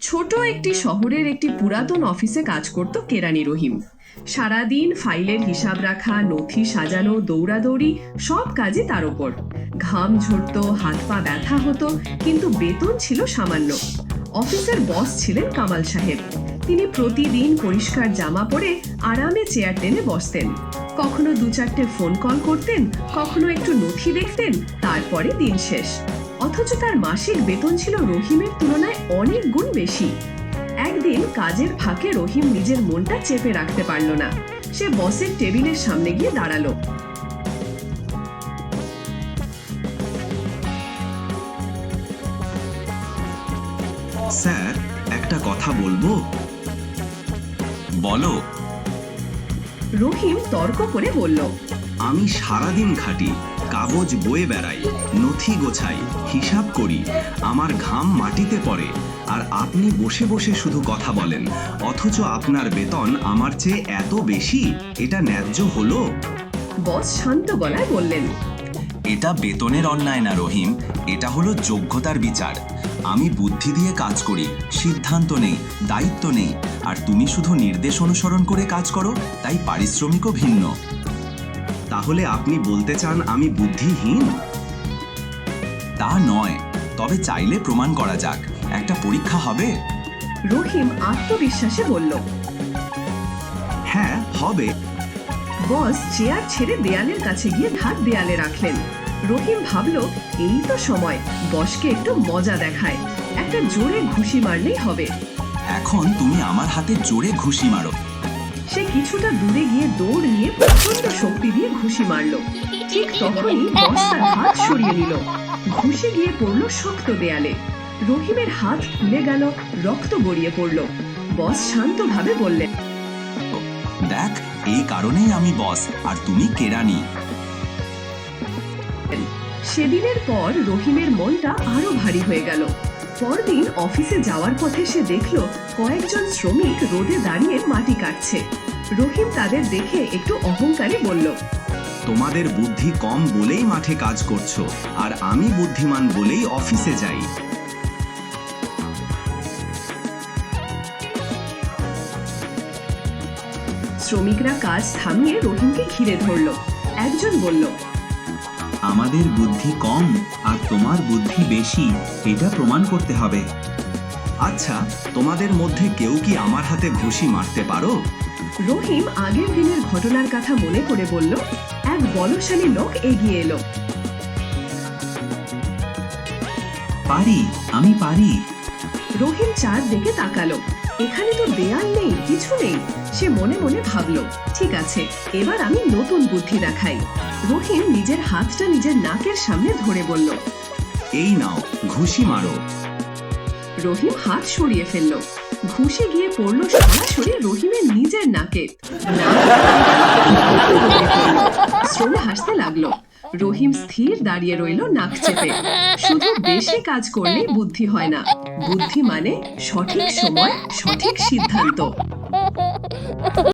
ছোট একটি শহরের একটি পুরাতন অফিসে কাজ করত কেরানি রহিম। সারাদিন ফাইলের হিসাব রাখা, নথি সাজানো, দৌড়াদৌড়ি, সব কাজই তার ওপর। ঘাম ঝরতো, হাত পা ব্যথা হতো, কিন্তু বেতন ছিল সামান্য। অফিসের বস ছিলেন কামাল সাহেব। তিনি প্রতিদিন পরিষ্কার জামা পরে আরামে চেয়ার টেনে বসতেন। কখনো 2-4টে ফোন কল করতেন, কখনো একটু নথি দেখতেন, তারপরে দিন শেষ। অথচ তার মাসিক বেতন ছিল রহিমের তুলনায় অনেক গুণ বেশি। একদিন কাজের ফাঁকে রহিম নিজের মনটা চেপে রাখতে পারল না। সে বসের টেবিলের সামনে গিয়ে দাঁড়ালো। স্যার, একটা কথা বলবো? বলো। রহিম তর্ক করে বলল, আমি সারাদিন খাটি, কাগজ বয়ে বেড়াই, নথি গোছাই, হিসাব করি, আমার ঘাম মাটিতে পড়ে, আর আপনি বসে বসে শুধু কথা বলেন, অথচ আপনার বেতন আমার চেয়ে এত বেশি। এটা ন্যায্য হলো? বস শান্ত গলায় বললেন, এটা বেতনের অন্যায় না রহিম, এটা হলো যোগ্যতার বিচার। আমি বুদ্ধি দিয়ে কাজ করি, সিদ্ধান্ত নেই, দায়িত্ব নেই, আর তুমি শুধু নির্দেশ অনুসরণ করে কাজ করো, তাই পারিশ্রমিকও ভিন্ন। তাহলে আপনি বলতে চান আমি বুদ্ধিহীন? তা নয়, তবে চাইলে প্রমাণ করা যাক। একটা পরীক্ষা হবে? রহিম আত্মবিশ্বাসে বলল, হ্যাঁ, হবে। বস চেয়ার ছেড়ে দেয়ালের কাছে গিয়ে হাত দেয়ালে রাখলেন। রহিম ভাবল, এই তো সময় বসকে একটু মজা দেখায়। একটা জোরে ঘুষি মারলেই হবে। এখন তুমি আমার হাতে জোরে ঘুষি মারো। সে কিছুটা দূরে গিয়ে দৌড় নিয়ে প্রচন্ড শক্তি দিয়ে ঘুষি মারল। ঠিক তখনই বস তার হাত সরিয়ে নিল। ঘুষি গিয়ে পড়ল শক্ত দেয়ালে। রহিমের হাত ফুলে গেল, রক্ত গড়িয়ে পড়ল। বস শান্তভাবে বললেন, দেখ, এই কারণেই আমি বস আর তুমি কেরানি। সেদিনের পর রহিমের মনটা আরো ভারী হয়ে গেল। পরদিন অফিসে যাওয়ার পথে সে দেখল কয়েকজন শ্রমিক রোদে দাঁড়িয়ে মাটি কাটছে। রহিম তাদের দেখে একটু অহংকারে বলল, তোমাদের বুদ্ধি কম বলেই মাঠে কাজ করছো, আর আমি বুদ্ধিমান বলেই অফিসে যাই। শ্রমিকরা কাজ থামিয়ে রহিমকে ঘিরে ধরল। একজন বলল, আমাদের বুদ্ধি কম আর তোমার বুদ্ধি বেশি, এটা প্রমাণ করতে হবে। আচ্ছা, তোমাদের মধ্যে কেউ কি আমার হাতে ঘুষি মারতে পারো? রহিম আগের দিনের ঘটনার কথা মনে করে বলল। এক বলশালী লোক এগিয়ে এলো। পারি, আমি পারি। রহিম চারদিকে তাকালো। এখানে তো দেয়াল নেই, কিছু নেই। সে মনে মনে ভাবলো, ঠিক আছে, এবার আমি নতুন বুদ্ধি দেখাই। রহিম নিজের হাতটা নিজের নাকের সামনে ধরে বলল, এই নাও, ঘুষি মারো। রহিম হাত সরিয়ে ফেলল। ঘুষে গিয়ে পড়ল সরাসরি রহিমের নিজের নাকে। শ্রমে হাসতে লাগলো। রহিম স্থির দাঁড়িয়ে রইল নাক চেপে। শুধু বেশি কাজ করলেই বুদ্ধি হয় না, বুদ্ধি মানে সঠিক সময় সঠিক সিদ্ধান্ত।